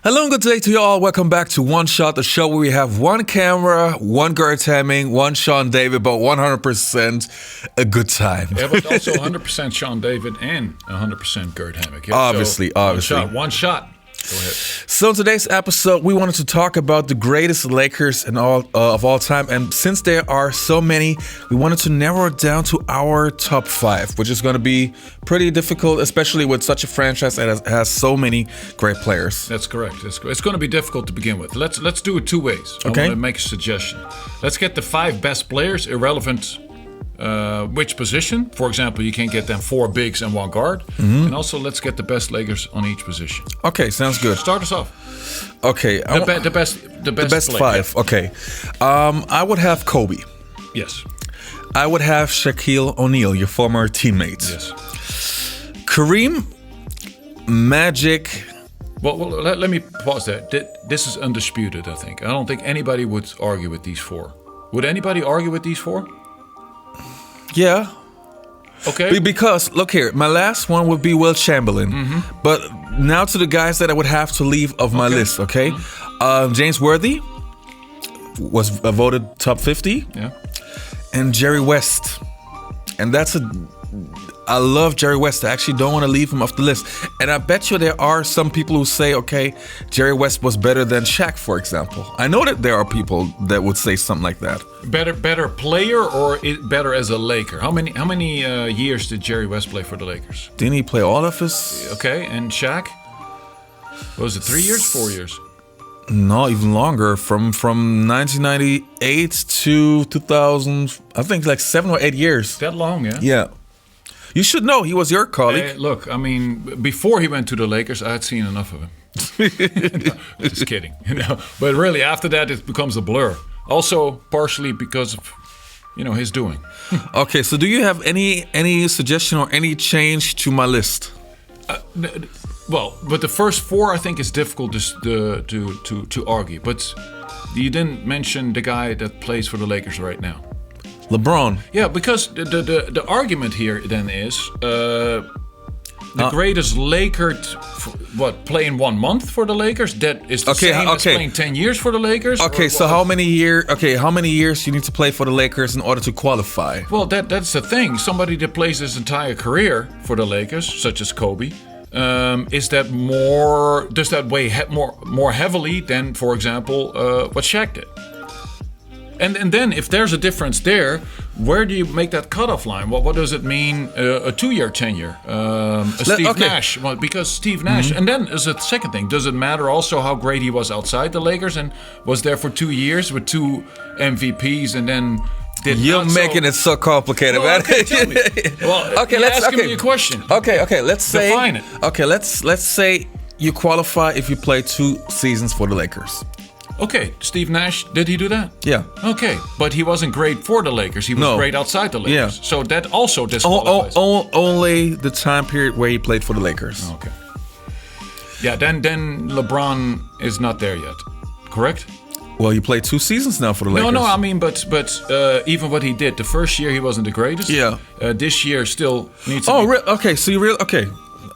Hello and good day to you all. Welcome back to One Shot, the show where we have one camera, one Gert Hemming, one Sean David, but 100% a good time. Yeah, but also 100% Sean David and 100% Gert Hemming. Yeah? Obviously. One shot. Go ahead. So in today's episode, we wanted to talk about the greatest Lakers of all time. And since there are so many, we wanted to narrow it down to our top 5, which is going to be pretty difficult, especially with such a franchise that has so many great players. That's correct. It's going to be difficult to begin with. Let's do it two ways. Okay. I want to make a suggestion. Let's get the 5 best players, irrelevant which position. For example, you can get them 4 bigs and 1 guard. And also, let's get the best Lakers on each position. Okay, sounds good. Start us off. Okay. The best player. 5. Okay. I would have Kobe. Yes. I would have Shaquille O'Neal, your former teammate. Yes. Kareem, Magic. Well, let me pause there. This is undisputed, I think. I don't think anybody would argue with these 4. Would anybody argue with these 4? Yeah. Okay. Because, look here, my last one would be Will Chamberlain. Mm-hmm. But now to the guys that I would have to leave of my list, okay? Mm-hmm. James Worthy was voted top 50. Yeah. And Jerry West. And I love Jerry West. I actually don't want to leave him off the list. And I bet you there are some people who say, okay, Jerry West was better than Shaq, for example. I know that there are people that would say something like that. Better player or better as a Laker? How many years did Jerry West play for the Lakers? Didn't he play all of his? Okay, and Shaq? What was it, 3 years, 4 years? No, even longer. From 1998 to 2000, I think like 7 or 8 years. That long, yeah? Yeah. You should know, he was your colleague. Look, I mean, before he went to the Lakers, I had seen enough of him. No, just kidding. But really, after that, it becomes a blur. Also, partially because of, his doing. Okay, so do you have any suggestion or any change to my list? Well, but the first 4, I think, is difficult to argue. But you didn't mention the guy that plays for the Lakers right now. LeBron. Yeah, because the argument here then is the greatest Laker play in 1 month for the Lakers? That is the same as playing 10 years for the Lakers? Okay, so how many years you need to play for the Lakers in order to qualify? Well, that's the thing. Somebody that plays his entire career for the Lakers, such as Kobe, does that weigh more heavily than, for example, what Shaq did? And then if there's a difference there, where do you make that cutoff line? What does it mean, a 2-year tenure? Steve Nash, well, because Steve Nash. Mm-hmm. And then is a second thing, does it matter also how great he was outside the Lakers and was there for 2 years with 2 MVPs and then did You're making it so complicated, well, man. Okay, tell me. Well, okay, you're asking me a question. Okay, let's say... Define it. Okay, let's say you qualify if you play 2 seasons for the Lakers. Okay, Steve Nash, did he do that? Yeah. Okay, but he wasn't great for the Lakers. He was great outside the Lakers. Yeah. So that also disqualifies. Only the time period where he played for the Lakers. Okay. Yeah, then LeBron is not there yet, correct? Well, you played 2 seasons now for the Lakers. No, I mean, but even what he did, the first year he wasn't the greatest. Yeah. This year still needs to be... Okay, so okay.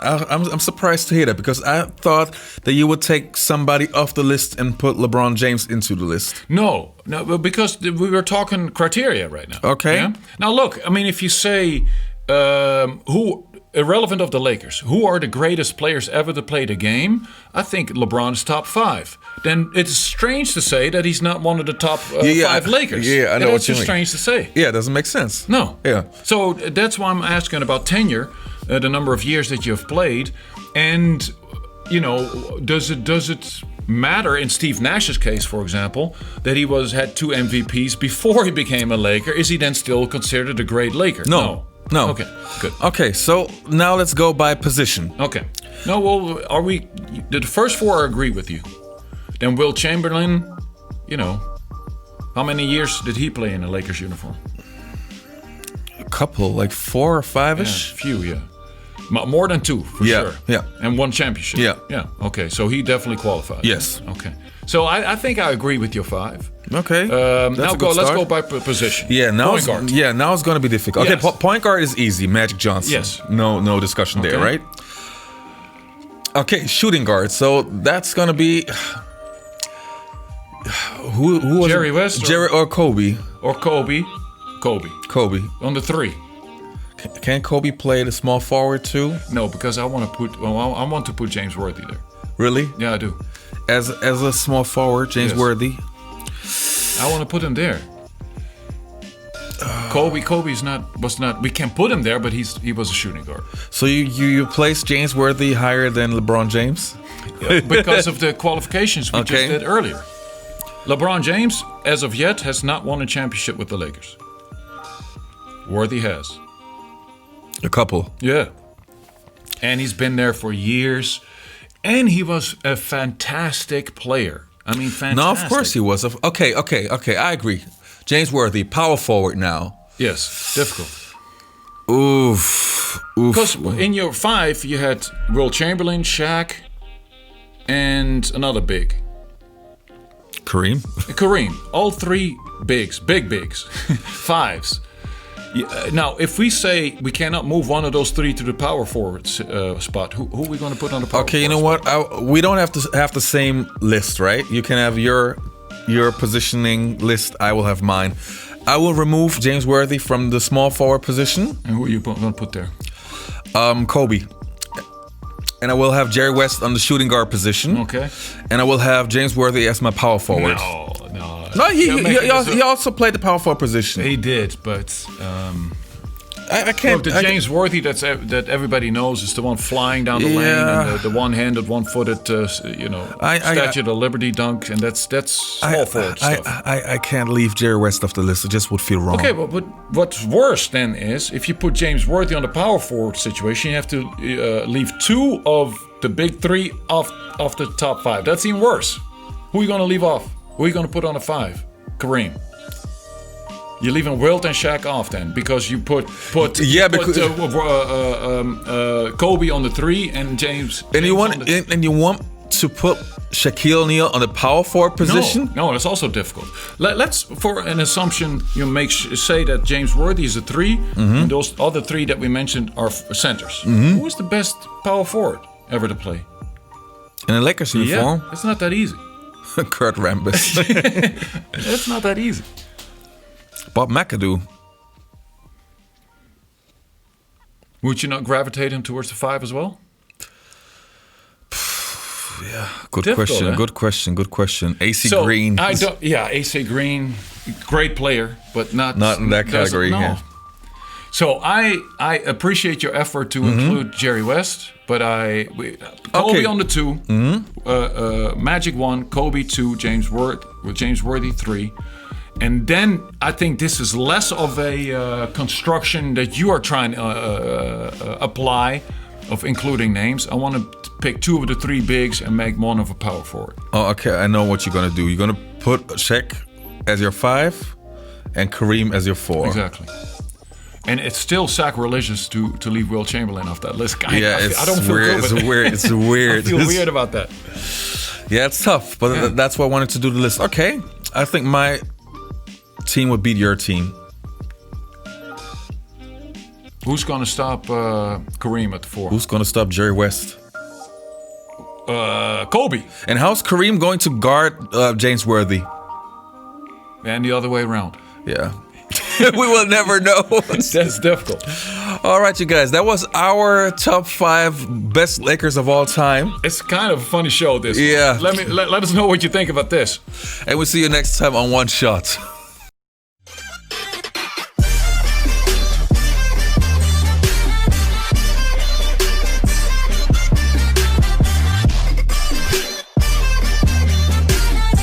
I'm surprised to hear that because I thought that you would take somebody off the list and put LeBron James into the list. No, because we were talking criteria right now. Okay. Yeah? Now look, I mean, if you say irrelevant of the Lakers, who are the greatest players ever to play the game? I think LeBron's top 5. Then it's strange to say that he's not one of the top 5 Lakers. Yeah, I know what you mean. It's strange to say. Yeah, it doesn't make sense. No. Yeah. So that's why I'm asking about tenure. The number of years that you've played, and does it matter in Steve Nash's case, for example, that he had 2 MVPs before he became a Laker? Is he then still considered a great Laker? No. Okay, good. Okay, so now let's go by position. Okay. No, well, the first 4 agree with you. Then Will Chamberlain, how many years did he play in a Lakers uniform? A couple, like 4 or 5-ish. Yeah, few, yeah. More than 2, for sure. Yeah. And 1 championship. Yeah. Okay, so he definitely qualified. Yes. Okay. So I think I agree with your 5. Okay. Let's go by position. Yeah, point guard. Yeah, now it's going to be difficult. Yes. Okay, point guard is easy. Magic Johnson. Yes. No discussion there, right? Okay, shooting guard. So that's gonna be who was Jerry it? West Jerry or Kobe? or Kobe? Kobe. On the 3. Can Kobe play the small forward too? No, because I want to put James Worthy there. Really? Yeah, I do. As a small forward, James Yes. Worthy. I want to put him there. Kobe's was not. We can put him there, but he was a shooting guard So you place James Worthy higher than LeBron James? because of the qualifications we Okay. just did earlier. LeBron James, as of yet, has not won a championship with the Lakers. Worthy has. A couple. Yeah. And he's been there for years. And he was a fantastic player. I mean, fantastic. No, of course he was. Okay. I agree. James Worthy, power forward now. Yes, difficult. Oof. Because in your 5, you had Will Chamberlain, Shaq, and another big. Kareem. All 3 bigs, big bigs, 5s. Now, if we say we cannot move one of those 3 to the power forward spot, who are we going to put on the power forward? Okay, you know what? We don't have to have the same list, right? You can have your positioning list. I will have mine. I will remove James Worthy from the small forward position. And who are you going to put there? Kobe. And I will have Jerry West on the shooting guard position. Okay. And I will have James Worthy as my power forward. No, he also played the power forward position. He did, but I can't. Look, the James Worthy that everybody knows is the one flying down the lane, and the one-handed, one-footed, Statue of Liberty dunk, and that's small forward stuff. I can't leave Jerry West off the list. It just would feel wrong. Okay, but what's worse then is if you put James Worthy on the power forward situation, you have to leave 2 of the big 3 off the top 5. That's even worse. Who are you going to leave off? Who are you going to put on a 5? Kareem. You're leaving Wilt and Shaq off then because you put Kobe on the 3 and James. And you want to put Shaquille O'Neal on the power forward position? No, that's also difficult. Let's, for an assumption, say that James Worthy is a 3, and those other 3 that we mentioned are centers. Who is the best power forward ever to play? In a Lakers uniform? Yeah, it's not that easy. Kurt Rambis. It's not that easy. Bob McAdoo. Would you not gravitate him towards the 5 as well? Yeah, good Difficult, question. Good question. AC So, Green. AC Green, great player, but not in that category. No. Yeah. So I appreciate your effort to include Jerry West, but Kobe on the 2, Magic 1, Kobe 2, James Worthy 3. And then I think this is less of a construction that you are trying to apply of including names. I want to pick 2 of the 3 bigs and make one of a power forward. Oh, okay. I know what you're going to do. You're going to put Shaq as your 5 and Kareem as your 4. Exactly. And it's still sacrilegious to leave Will Chamberlain off that list. I don't feel weird. good with it. It's weird. I feel weird about that. Yeah, it's tough, but that's why I wanted to do the list. Okay. I think my team would beat your team. Who's going to stop Kareem at the 4? Who's going to stop Jerry West? Kobe. And how's Kareem going to guard James Worthy? And the other way around. Yeah. We will never know. That's difficult. All right, you guys. That was our top 5 best Lakers of all time. It's kind of a funny show, this. Yeah. Let us know what you think about this. And we'll see you next time on One Shot.